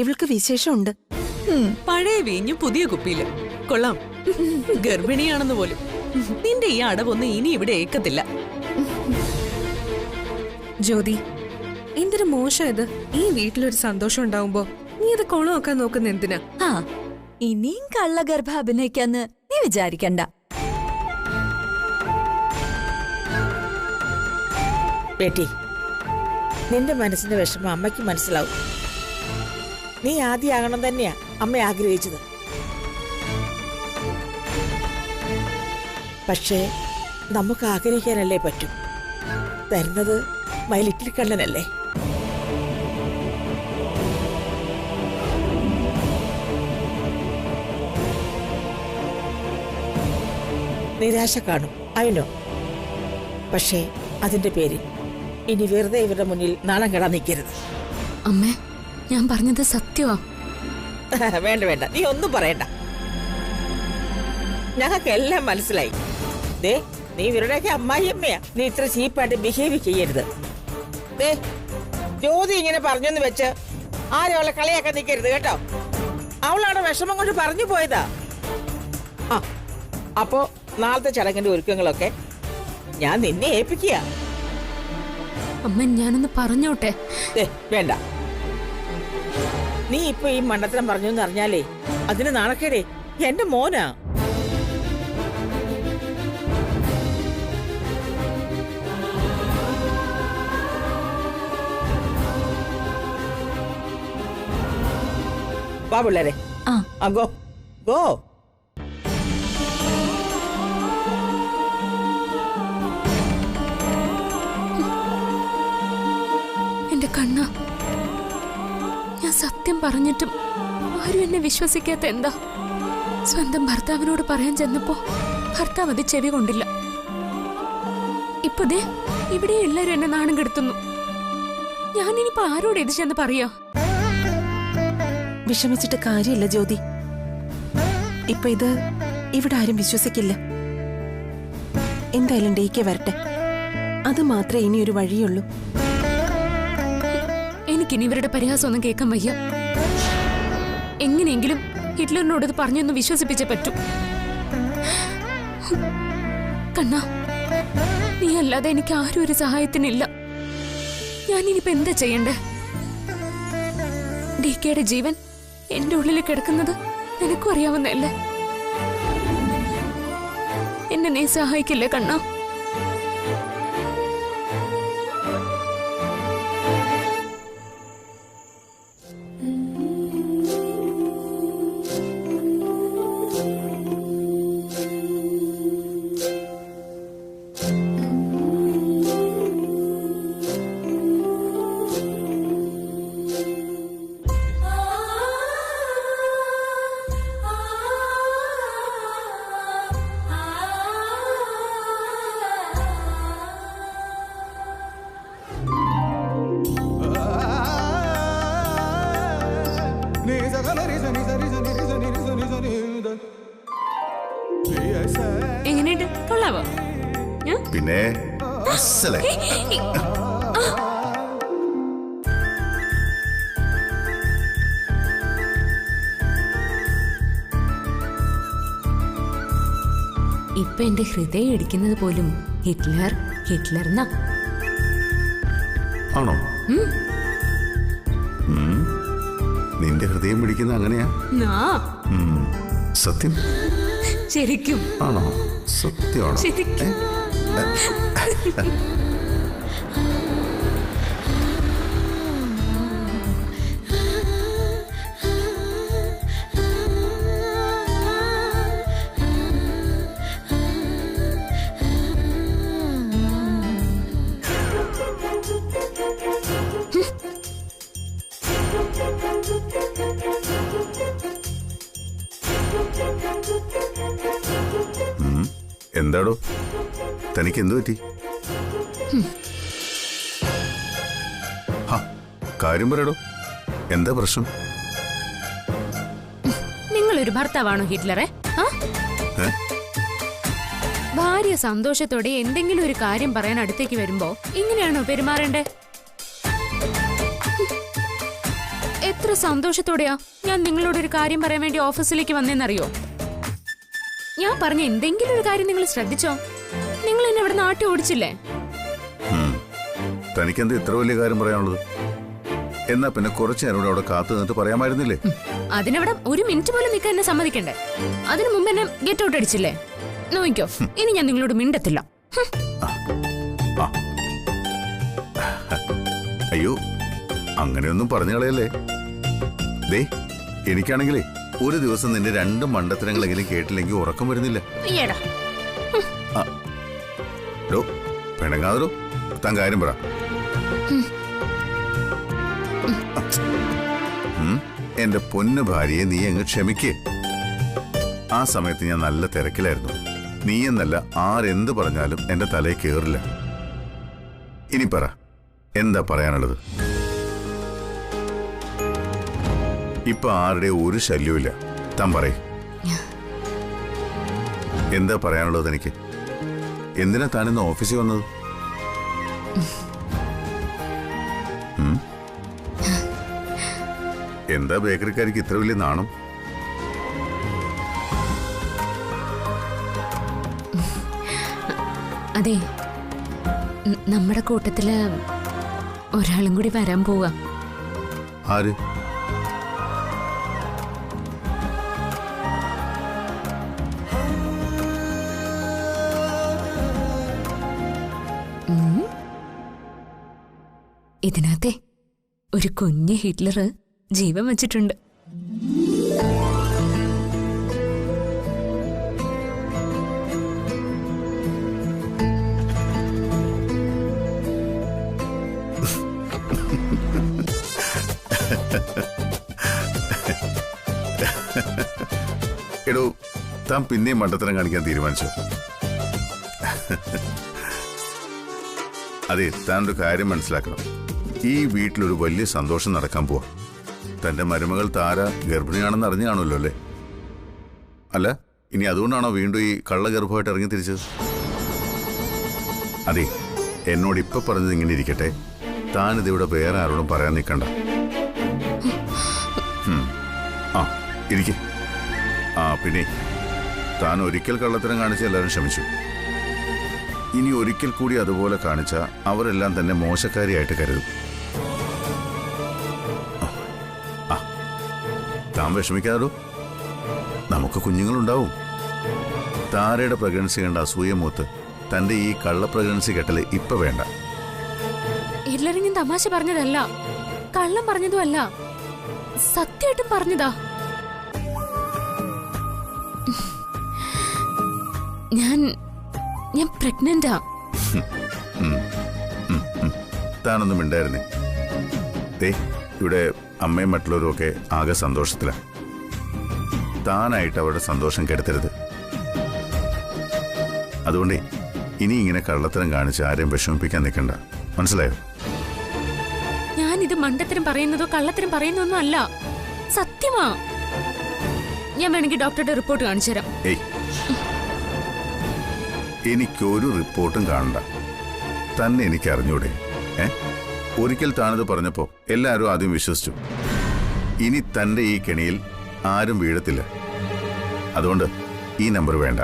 ഇവൾക്ക് വിശേഷമുണ്ട്. പഴയ വീഞ്ഞു പുതിയ കുപ്പിയില്. കൊള്ളാം. ഗർഭിണിയാണെന്ന് പോലും. നിന്റെ ഈ അടവൊന്നും ഇനി ഇവിടെ ഏക്കത്തില്ല. ജ്യോതി, എന്തൊരു മോശം ഇത്. ഈ വീട്ടിലൊരു സന്തോഷം ഉണ്ടാവുമ്പോ നീ ഇത് കൊളമാക്കാൻ നോക്കുന്ന എന്തിനാ? ഇനിയും കള്ളഗർഭ അഭിനയിക്കാന്ന് നീ വിചാരിക്കണ്ട. ബേട്ടി, നിന്റെ മനസ്സിന്റെ വിഷമം അമ്മയ്ക്ക് മനസ്സിലാവും. നീ ആദ്യമാകണം തന്നെയാ അമ്മ ആഗ്രഹിച്ചത്. പക്ഷേ നമുക്ക് ആഗ്രഹിക്കാനല്ലേ പറ്റൂ. തരുന്നത് മൈ ലിറ്റിൽ കണ്ണനല്ലേ. നിരാശ കാണും, അതിനോ. പക്ഷേ അതിന്റെ പേരിൽ ഇനി വെറുതെ ഇവരുടെ മുന്നിൽ നാണം കെടാൻ നിൽക്കരുത്. അമ്മേ, ഞാൻ പറഞ്ഞത് സത്യമാ. വേണ്ട വേണ്ട, നീ ഒന്നും പറയണ്ട. ഞങ്ങൾക്ക് എല്ലാം മനസ്സിലായി. ദേ, നീ ഇവരുടെയൊക്കെ അമ്മായിയമ്മയാ. നീ ഇത്ര ചീപ്പായിട്ട് ബിഹേവ് ചെയ്യരുത്. ദേ, ജ്യോതി ഇങ്ങനെ പറഞ്ഞെന്ന് വെച്ച് ആരും അവളെ കളിയാക്കാൻ നിൽക്കരുത് കേട്ടോ. അവളാണ് വിഷമം കൊണ്ട് പറഞ്ഞു പോയതാ. അപ്പോ നാളത്തെ ചടങ്ങിന്റെ ഒരുക്കങ്ങളൊക്കെ ഞാൻ നിന്നെ ഏൽപ്പിക്കുക. അമ്മ, ഞാനൊന്ന് പറഞ്ഞോട്ടെ. വേണ്ട, നീ ഇപ്പൊ ഈ മണ്ടത്തരം പറഞ്ഞു എന്ന് അറിഞ്ഞാലേ അതിന് നാണക്കേടേ. എന്റെ മോനാ. വാ പിള്ളേരെ, ഗോ ഗോ. എന്റെ കണ്ണ, ഞാൻ സത്യം പറഞ്ഞിട്ടും ആരും എന്നെ വിശ്വസിക്കാത്ത എന്താ? സ്വന്തം ഭർത്താവിനോട് പറയാൻ ചെന്നപ്പോ ഭർത്താവ് അത് ചെവി കൊണ്ടില്ല. ഇപ്പൊ ദേ ഇവിടെ എല്ലാരും എന്നെ നാണം കെടുത്തുന്നു. ഞാനിനിപ്പോ ആരോട് ഇത് ചെന്ന് പറയാ? വിഷമിച്ചിട്ട് കാര്യമില്ല ജ്യോതി. ഇപ്പൊ ഇത് ഇവിടെ ആരും വിശ്വസിക്കില്ല. എന്തായാലും ഡേക്ക് വരട്ടെ. അത് മാത്രമേ ഇനി ഒരു വഴിയുള്ളൂ. എനിക്കിനി ഇവരുടെ പരിഹാസമൊന്നും കേൾക്കാൻ വയ്യ. എങ്ങനെയെങ്കിലും ഹിറ്റ്ലറിനോട് ഇത് പറഞ്ഞൊന്ന് വിശ്വസിപ്പിച്ചേ പറ്റൂ. കണ്ണാ, നീ അല്ലാതെ എനിക്ക് ആരും ഒരു സഹായത്തിനില്ല. ഞാനിനിപ്പോ എന്താ ചെയ്യണ്ടേ? ഡിക്കയുടെ ജീവൻ എന്റെ ഉള്ളിൽ കിടക്കുന്നത് നിനക്കും അറിയാവുന്നല്ലേ. എന്നെ നീ സഹായിക്കില്ലേ കണ്ണാ? എങ്ങനെയുണ്ട്? കൊള്ളാവോ? പിന്നെ ഇപ്പൊ എന്റെ ഹൃദയം ഇടിക്കുന്നത് പോലും ഹിറ്റ്ലർ ഹിറ്റ്ലർ എന്നാ. ആണോ? നിന്റെ ഹൃദയം പിടിക്കുന്ന അങ്ങനെയാ? സത്യം? ശരിക്കും? ആണോ? സത്യമാണോ? ശരിക്കും. എന്താടോ, തനിക്ക് എന്തു പറ്റി? കാര്യം പറയടോ, എന്താ പ്രശ്നം? നിങ്ങളൊരു ഭർത്താവാണോ ഹിറ്റ്ലറെ? ഭാര്യ സന്തോഷത്തോടെ എന്തെങ്കിലും ഒരു കാര്യം പറയാൻ അടുത്തേക്ക് വരുമ്പോ ഇങ്ങനെയാണോ പെരുമാറേണ്ടേ? എത്ര സന്തോഷത്തോടെയാ ഞാൻ നിങ്ങളോടൊരു കാര്യം പറയാൻ വേണ്ടി ഓഫീസിലേക്ക് വന്നേന്നറിയോ? ഞാൻ പറഞ്ഞ എന്തെങ്കിലും ഒരു കാര്യം നിങ്ങൾ ശ്രദ്ധിച്ചോ? നിങ്ങൾ എന്നെ ഇവിടെ നാട്ടി ഓടിച്ചില്ലേ? തനിക്കെന്ത് ഇത്ര വലിയ കാര്യം പറയാനുള്ളത്? എന്നാ പിന്നെ കുറച്ചു നേരം അവിടെ കാത്തു നിന്നിട്ട് പറയാമായിരുന്നില്ലേ? അതിനവിടെ ഒരു മിനിറ്റ് പോലും നിൽക്കാൻ എന്നെ സമ്മതിക്കണ്ടേ? അതിനു മുമ്പ് എന്നെ ഗെറ്റ് ഔട്ട് അടിച്ചില്ലേ? നോക്കിക്കോ, ഇനി ഞാൻ നിങ്ങളോട് മിണ്ടത്തില്ല. അയ്യോ, അങ്ങനെയൊന്നും പറഞ്ഞു കളയല്ലേ. ദേ, എനിക്കാണെങ്കിലേ ഒരു ദിവസം നിന്റെ 2 മണ്ടത്തരങ്ങളെങ്കിലും കേട്ടില്ലെങ്കിൽ ഉറക്കം വരുന്നില്ല. പെണങ്ങാതോ, താൻ കാര്യം പറ. എന്റെ പൊന്നു ഭാര്യയെ നീ അങ്ങ് ക്ഷമിക്കേ. ആ സമയത്ത് ഞാൻ നല്ല തിരക്കിലായിരുന്നു. നീ എന്നല്ല ആരെന്ത് പറഞ്ഞാലും എന്റെ തലയിൽ കേറില്ല. ഇനി പറ, എന്താ പറയാനുള്ളത്? ഇപ്പൊ ആരുടെ ഒരു ശല്യമില്ല. താൻ പറയ്, എന്താ പറയാനുള്ളത് എനിക്ക്? എന്തിനാ താനിന്ന് ഓഫീസിൽ വന്നത്? എന്താ ബേക്കറിക്കാരിക്ക് ഇത്ര വലിയ നാണം? അതെ, നമ്മുടെ കൂട്ടത്തില് ഒരാളും കൂടി വരാൻ പോവാ. ആര്? ഇതിനകത്തെ ഒരു കുഞ്ഞ് ഹിറ്റ്ലർ ജീവൻ വച്ചിട്ടുണ്ട്. എടോ, താൻ പിന്നെയും മണ്ടത്തരം കാണിക്കാൻ തീരുമാനിച്ചു. അതെ, താൻ ഒരു കാര്യം മനസ്സിലാക്കണം. ഈ വീട്ടിലൊരു വലിയ സന്തോഷം നടക്കാൻ പോവാ. തന്റെ മരുമകൾ താര ഗർഭിണിയാണെന്ന് അറിഞ്ഞു കാണുമല്ലോ അല്ലേ? അല്ല, ഇനി അതുകൊണ്ടാണോ വീണ്ടും ഈ കള്ളഗർഭമായിട്ട് ഇറങ്ങി തിരിച്ചത്? അതെ, എന്നോട് ഇപ്പൊ പറഞ്ഞത് ഇങ്ങനെ ഇരിക്കട്ടെ. താനിതിവിടെ വേറെ ആരോടും പറയാൻ നിൽക്കണ്ട. ആ, ഇരിക്കെ. ആ, പിന്നെ താൻ ഒരിക്കൽ കള്ളത്തരം കാണിച്ച് എല്ലാവരും ക്ഷമിച്ചു. ഇനി ഒരിക്കൽ കൂടി അതുപോലെ കാണിച്ച അവരെല്ലാം തന്നെ മോശക്കാരിയായിട്ട് കരുതും. താൻ വിഷമിക്കാതോ, നമുക്ക് കുഞ്ഞുങ്ങളുണ്ടാവും. താരയുടെ പ്രഗ്നൻസി കണ്ട അസൂയമൂത്ത് തന്റെ ഈ കള്ള പ്രഗ്നൻസി കെട്ടല് ഇപ്പൊ വേണ്ട. എല്ലാരും ഞാൻ തമാശ പറഞ്ഞതല്ല, കള്ളം പറഞ്ഞതുമല്ല, സത്യമായിട്ടും പറഞ്ഞതാ. ഞാൻ പ്രഗ്നന്റാ. താനൊന്നും മിണ്ടായിരുന്നേ. ഇവിടെ അമ്മയും മറ്റുള്ളവരും ഒക്കെ ആകെ സന്തോഷത്തിലാണ്. താനായിട്ട് അവരുടെ സന്തോഷം കെടുത്തരുത്. അതുകൊണ്ട് ഇനി ഇങ്ങനെ കള്ളത്തരം കാണിച്ച് ആരെയും വിഷമിപ്പിക്കാൻ നിൽക്കണ്ട. മനസ്സിലായോ? ഞാനിത് മണ്ടത്തരം പറയുന്നതോ കള്ളത്തരം പറയുന്നതൊന്നും അല്ല, സത്യമാ. ഞാൻ വേണമെങ്കിൽ ഡോക്ടറുടെ റിപ്പോർട്ട് കാണിച്ചു തരാം. ഏയ്, എനിക്കൊരു റിപ്പോർട്ടും കാണണ്ട. തന്നെ എനിക്ക് അറിഞ്ഞൂടെ? ഒരിക്കൽ താനത് പറഞ്ഞപ്പോ എല്ലാവരും ആദ്യം വിശ്വസിച്ചു. ഇനി തന്റെ ഈ കെണിയിൽ ആരും വീഴത്തില്ല. അതുകൊണ്ട് ഈ നമ്പർ വേണ്ട.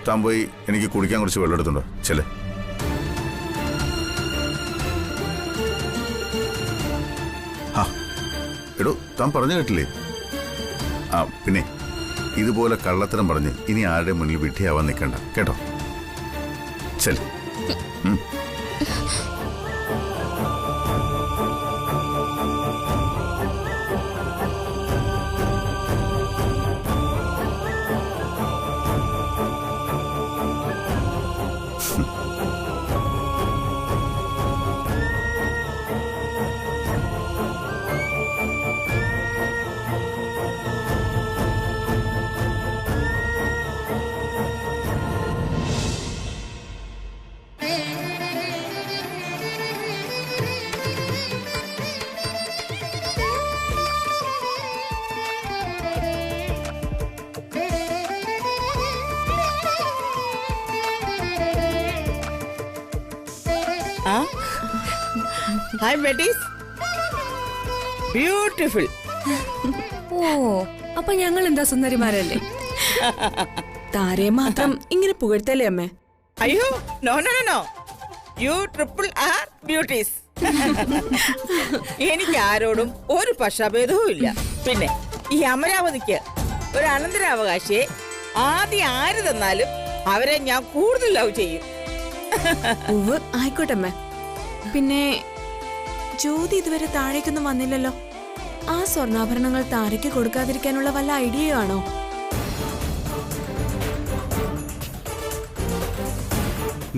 താൻ പോയി എനിക്ക് കുടിക്കാൻ കുറച്ച് വെള്ളം എടുത്തുണ്ടോ? ചെല്ലേ. എടോ, താൻ പറഞ്ഞു കേട്ടില്ലേ? പിന്നെ ഇതുപോലെ കള്ളത്തരം പറഞ്ഞ് ഇനി ആരുടെ മുന്നിൽ വിഡ്ഢിയാവാൻ നിൽക്കണ്ട കേട്ടോ. ചെല്. Hi, Betties. ബ്യൂട്ടിഫുൾ. ഓ, അപ്പൊ ഞങ്ങൾ എന്താ സുന്ദരിമാരല്ലേ? താരയെ മാത്രം ഇങ്ങനെ പുകഴ്ത്തല്ലേ അമ്മേ? അയ്യോ, no no no, you triple R beauties. എനിക്ക് ആരോടും ഒരു പക്ഷഭേദവും ഇല്ല. പിന്നെ ഈ അമരാവതിക്ക് ഒരു അനന്തരാവകാശിയെ ആദ്യം ആര് തന്നാലും അവരെ ഞാൻ കൂടുതൽ ലവ് ചെയ്യും. ഉവ് ആയിക്കോട്ടെ അമ്മേ. പിന്നെ ജ്യോതി ഇതുവരെ താഴേക്കൊന്നും വന്നില്ലല്ലോ. ആ സ്വർണ്ണാഭരണങ്ങൾ താരയ്ക്ക് കൊടുക്കാതിരിക്കാനുള്ള വല്ല ഐഡിയയോ ആണോ?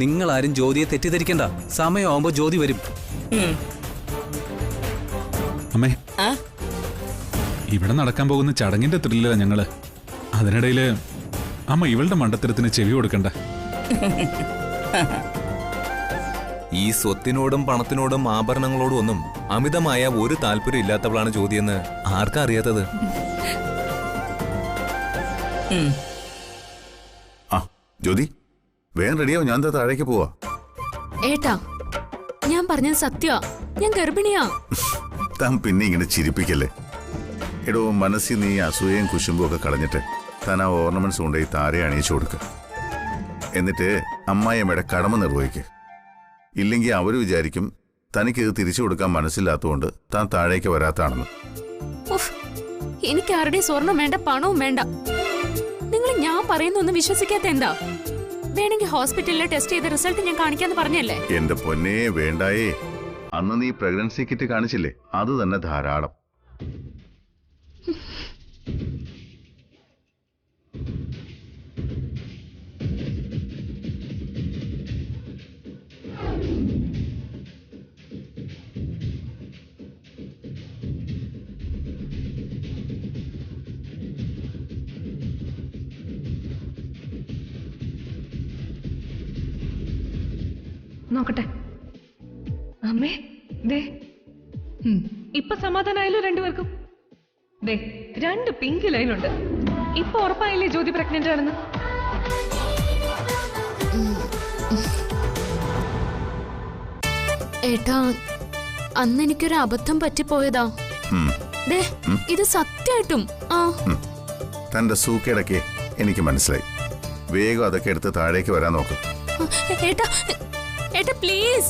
നിങ്ങൾ ആരും ജ്യോതിയെ തെറ്റിദ്ധരിക്കണ്ട. സമയമാകുമ്പോ ജ്യോതി വരും. അമ്മേ, ഇവിടെ നടക്കാൻ പോകുന്ന ചടങ്ങിന്റെ ത്രില്ലില്ല ഞങ്ങള്. അതിനിടയില് അമ്മ ഇവളുടെ മണ്ടത്തരത്തിന് ചെവി കൊടുക്കണ്ട. ഈ സ്വത്തിനോടും പണത്തിനോടും ആഭരണങ്ങളോടും ഒന്നും അമിതമായ ഒരു താല്പര്യം ഇല്ലാത്തവളാണ് ജ്യോതിയെന്ന് ആർക്കാ അറിയാത്തത്? ആ ജ്യോതി, വേഗം റെഡിയാവും, ഞാൻ താഴേക്ക് പോവാ. ഏട്ടാ, ഞാൻ പറഞ്ഞത് സത്യ, ഞാൻ ഗർഭിണിയാ. താൻ പിന്നെ ഇങ്ങനെ ചിരിപ്പിക്കല്ലേ. എടോ, മനസ്സിൽ നീ അസൂയയും കുശുമ്പും ഒക്കെ കളഞ്ഞിട്ട് താൻ ആ ഓർണമെന്റ്സ് കൊണ്ടുപോയി താരയെ അണിയിച്ചു കൊടുക്ക. എന്നിട്ട് അമ്മായിയമ്മയുടെ കടമ നിർവഹിക്കുക. ഇല്ലെങ്കിൽ അവർ വിചാരിക്കും തനിക്കിത് തിരിച്ചു കൊടുക്കാൻ മനസ്സില്ലാത്തതുകൊണ്ട് താൻ താഴേക്ക് വരാത്താണെന്ന്. എനിക്ക് ആരുടെയും സ്വർണം വേണ്ട, പണവും വേണ്ട. നിങ്ങൾ ഞാൻ പറയുന്നൊന്നും വിശ്വസിക്കാത്ത എന്താ? വേണമെങ്കിൽ ഹോസ്പിറ്റലിൽ ടെസ്റ്റ് ചെയ്ത റിസൾട്ട് ഞാൻ കാണിക്കാന്ന് പറഞ്ഞല്ലേ? എന്റെ പൊന്നേ, വേണ്ടായേ. അന്ന് നീ പ്രഗ്നൻസി കിറ്റ് കാണിച്ചില്ലേ, അത് തന്നെ ധാരാളം. നോക്കട്ടെ അമ്മേ. ദേ, ഇപ്പൊ സമാധാനായല്ലോ രണ്ടുപേർക്കും. ദേ, 2 പിങ്ക് ലൈനുണ്ട്. ഇപ്പൊ ഉറപ്പായില്ലേ ജ്യോതി പ്രഗ്നന്റ് ആണെന്ന്? ഏട്ടാ, അന്ന് എനിക്കൊരു അബദ്ധം പറ്റിപ്പോയതാ. ദേ, ഇത് സത്യമായിട്ടും. തന്റെ സൂക്കേടൊക്കെ എനിക്ക് മനസ്സിലായി. വേഗം അതൊക്കെ എടുത്ത് താഴേക്ക് വരാൻ നോക്ക്. ഏട്ടാ, ഏട്ടാ പ്ലീസ്.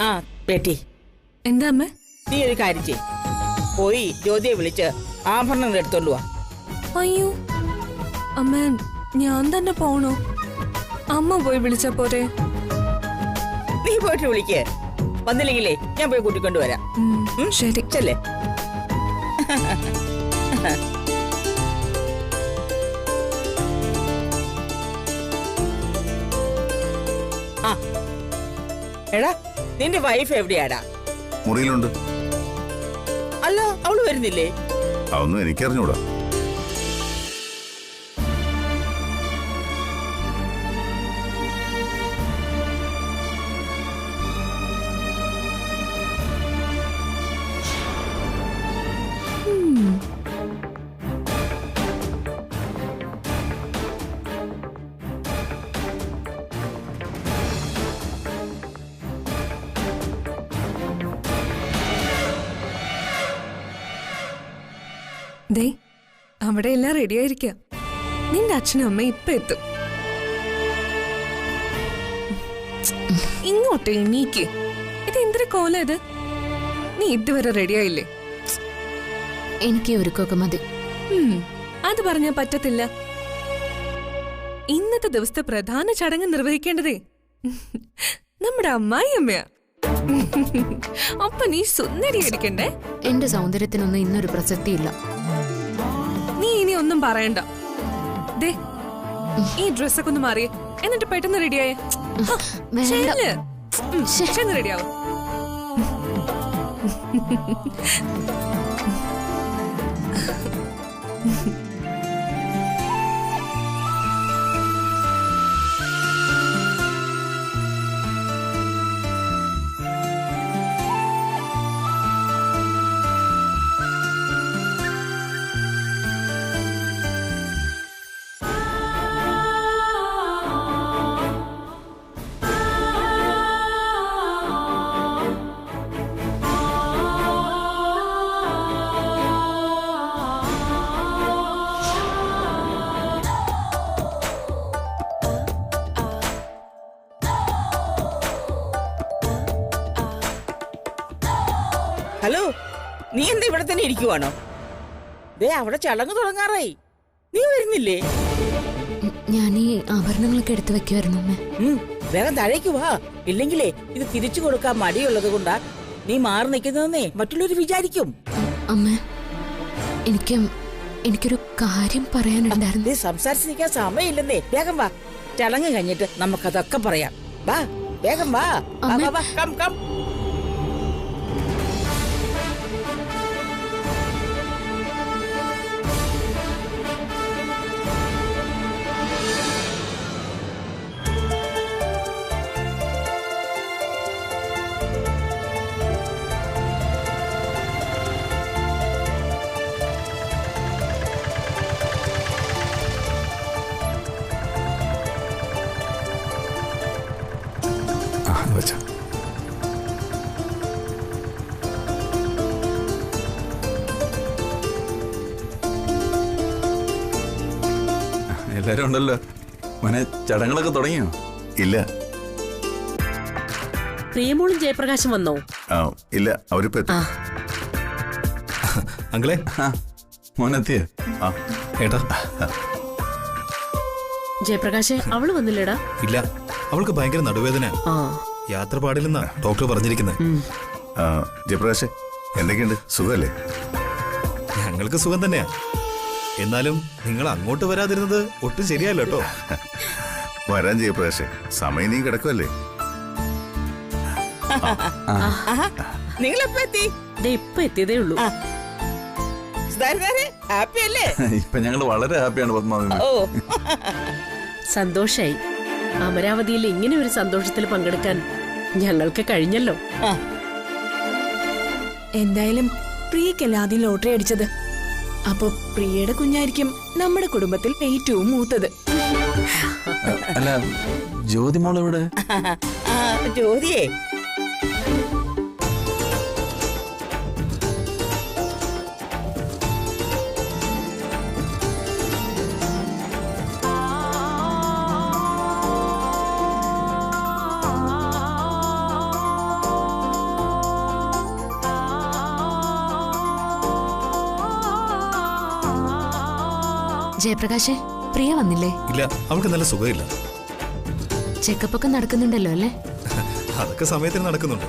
ആ ബേട്ടി, എന്താ അമ്മ? നീ ഒരു കാര്യം ചെയ്യ്, പോയി ജ്യോതിയെ വിളിച്ച് ആഭരണങ്ങൾ എടുത്തോണ്ട് വാ. അയ്യോ അമ്മ, ഞാൻ തന്നെ പോണോ? അമ്മ പോയി വിളിച്ചാ പോരെ? നീ പോയിട്ട് വിളിക്ക്. വന്നില്ലെങ്കിലേ ഞാൻ പോയി കൂട്ടിക്കൊണ്ടുവരാം. ശരി, ചെല്ലേ. ആ എടാ, നിന്റെ വൈഫ് എവിടെയാടാ? മുറിയിലുണ്ട്. അല്ല, അവള് വരുന്നില്ലേ? അതൊന്നും എനിക്കറിഞ്ഞൂടാ. ദേ, അവിടെ എല്ലാം റെഡി ആയിരിക്ക. നിന്റെ അച്ഛനും അമ്മ ഇപ്പൊ എത്തും. ഇങ്ങോട്ട് എണീക്ക്. ഇത് എന്തൊരു കോല ഇത്? നീ ഇതുവരെ റെഡി ആയില്ലേ? എനിക്ക് ഒരുക്കൊക്കെ മതി. അത് പറഞ്ഞാ പറ്റത്തില്ല. ഇന്നത്തെ ദിവസത്തെ പ്രധാന ചടങ്ങ് നിർവഹിക്കേണ്ടതേ നമ്മുടെ അമ്മായി അമ്മയാ. അപ്പൊ നീ സുന്ദരിയായിരിക്കണ്ടേ? എന്റെ സൗന്ദര്യത്തിനൊന്നും ഇന്നൊരു പ്രസക്തിയില്ല. നീ ഇനി ഒന്നും പറയണ്ട. ദേ, ഈ ഡ്രസ്സൊക്കെ ഒന്ന് മാറിയേ, എന്നിട്ട് പെട്ടെന്ന് റെഡിയായേ. റെഡിയാവും. ഹലോ, നീ എന്താ ഇവിടെ തന്നെ ഇരിക്കുവാണോ? ദേ അവിടെ ചടങ്ങ് തുടങ്ങാറായി. നീ വരുന്നില്ലേ? ഞാൻ ഈ ആഭരണങ്ങളൊക്കെ എടുത്തു വെക്കുമായിരുന്നു അമ്മേ. വേഗം താഴേക്ക് വാ. ഇല്ലെങ്കിലേ ഇത് തിരിച്ചു കൊടുക്കാൻ മടിയുള്ളത് കൊണ്ടാ നീ മാറി നിൽക്കുന്നതെന്നേ മറ്റുള്ളവര് വിചാരിക്കും. അമ്മ, എനിക്കൊരു കാര്യം പറയാനുണ്ടായിരുന്നു. സംസാരിച്ച് നിൽക്കാൻ സമയമില്ലെന്നേ. വേഗം വാ, ചടങ്ങ് കഴിഞ്ഞിട്ട് നമുക്കതൊക്കെ പറയാം. വാ, വേഗം വാ. Come come. എല്ലാരും ഉണ്ടല്ലോ. മോനെ, ചടങ്ങുകളൊക്കെ തുടങ്ങിയോ? ഇല്ല. പ്രിയമോളും ജയപ്രകാശം വന്നോ? ഇല്ല, അവരിപ്പോ അങ്കിളെ, മോനെത്തിയ? ഏട്ടാ, ജയപ്രകാശ് അവള് വന്നില്ലടാ? ഇല്ല, അവൾക്ക് ഭയങ്കര നടുവേദന, യാത്ര പാടില്ലെന്നാ ഡോക്ടർ പറഞ്ഞിരിക്കുന്നത്. ജയപ്രകാശ്, എന്തൊക്കെയുണ്ട്? സുഖല്ലേ? ഞങ്ങൾക്ക് സുഖം തന്നെയാ. എന്നാലും നിങ്ങൾ അങ്ങോട്ട് വരാതിരുന്നത് ഒട്ടും ശരിയല്ല കേട്ടോ. വരാൻ ജയപ്രകാശ്, സമയം നീ കിടക്കുമല്ലേ? നിങ്ങളെപ്പോ എത്തി? ഇപ്പൊ എത്തിയതേ ഉള്ളൂ. ഹാപ്പി അല്ലേ? ഇപ്പൊ ഞങ്ങൾ വളരെ ഹാപ്പിയാണ് പത്മാവതി. സന്തോഷായി. അമരാവതിയിൽ ഇങ്ങനെ ഒരു സന്തോഷത്തിൽ പങ്കെടുക്കാൻ ഞങ്ങൾക്ക് കഴിഞ്ഞല്ലോ. എന്തായാലും പ്രിയക്കല്ല ആദ്യം ലോട്ടറി അടിച്ചത്. അപ്പൊ പ്രിയയുടെ കുഞ്ഞായിരിക്കും നമ്മുടെ കുടുംബത്തിൽ ഏറ്റവും മൂത്തത്. അല്ല, ജ്യോതിമോൾ എവിടെ? ജ്യോതിയേ, ജയപ്രകാശ്, പ്രിയ വന്നില്ലേ? ഇല്ല, അവൾക്ക് നല്ല സുഖമില്ല. ചെക്കപ്പ് ഒക്കെ നടക്കുന്നുണ്ടല്ലോ അല്ലേ? അതൊക്കെ സമയത്തിന് നടക്കുന്നുണ്ട്.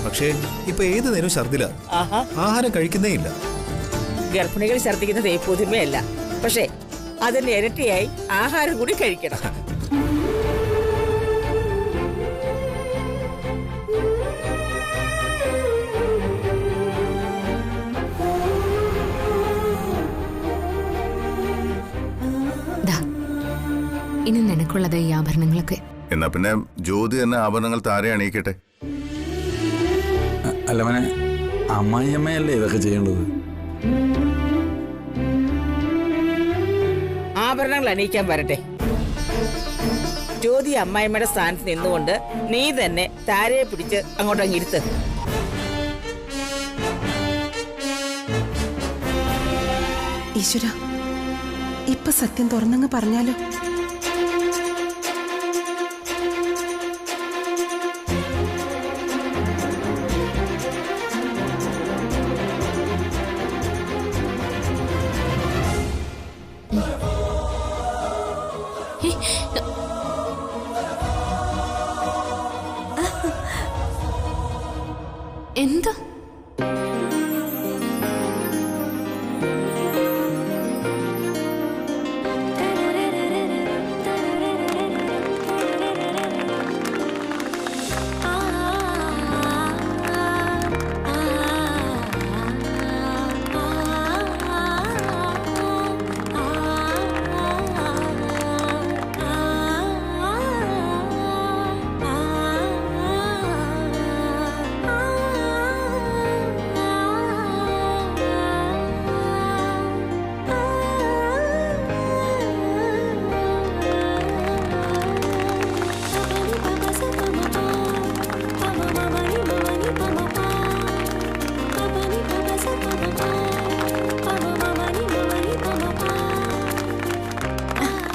പക്ഷേ ഇപ്പൊ ഏത് നേരവും ഛർദില, ആഹാരം കഴിക്കുന്നേ ഇല്ല. ഗർഭിണികൾ ഛർദിക്കുന്നത് പുതുമയല്ല, പക്ഷേ അതിന്റെ ഇരട്ടിയായി ആഹാരം കൂടി കഴിക്കണം. ഇനി നിനക്കുള്ളത് ഈ ആഭരണങ്ങളൊക്കെ. എന്നാ പിന്നെ ജ്യോതി തന്നെ ആഭരണങ്ങൾ താരെ അണിയിക്കട്ടെ. അല്ല മോനെ, അമ്മായിയമ്മയല്ലേ ഇതൊക്കെ ചെയ്യേണ്ടത്? ആഭരണങ്ങൾ അണിയിക്കാൻ വരട്ടെ. ജ്യോതി അമ്മായിമ്മയുടെ സ്ഥാനത്ത് നിന്നുകൊണ്ട് നീ തന്നെ താരയെ പിടിച്ച് അങ്ങോട്ടങ്ങ് ഇരുത്ത്. ഈശ്വര, ഇപ്പൊ സത്യം തുറന്നങ്ങ് പറഞ്ഞാലോ? എന്താ?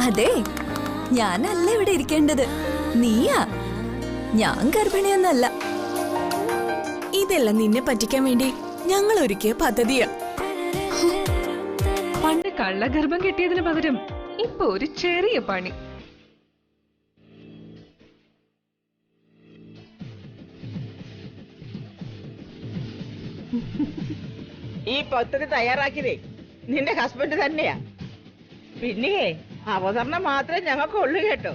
അതെ, ഞാനല്ല ഇവിടെ ഇരിക്കേണ്ടത്, നീയാ. ഞാൻ ഗർഭിണിയൊന്നല്ല. ഇതെല്ലാം നിന്നെ പറ്റിക്കാൻ വേണ്ടി ഞങ്ങൾ ഒരുക്കിയ പദ്ധതിയാ. പണ്ട് കള്ളഗർഭം കിട്ടിയതിന് പകരം ഇപ്പൊ ഒരു ചെറിയ പണി. ഈ പദ്ധതി തയ്യാറാക്കിയതേ നിന്റെ ഹസ്ബൻഡ് തന്നെയാ. പിന്നെ അവതരണം മാത്രമേ ഞങ്ങൾക്ക് ഉള്ളു കേട്ടോ.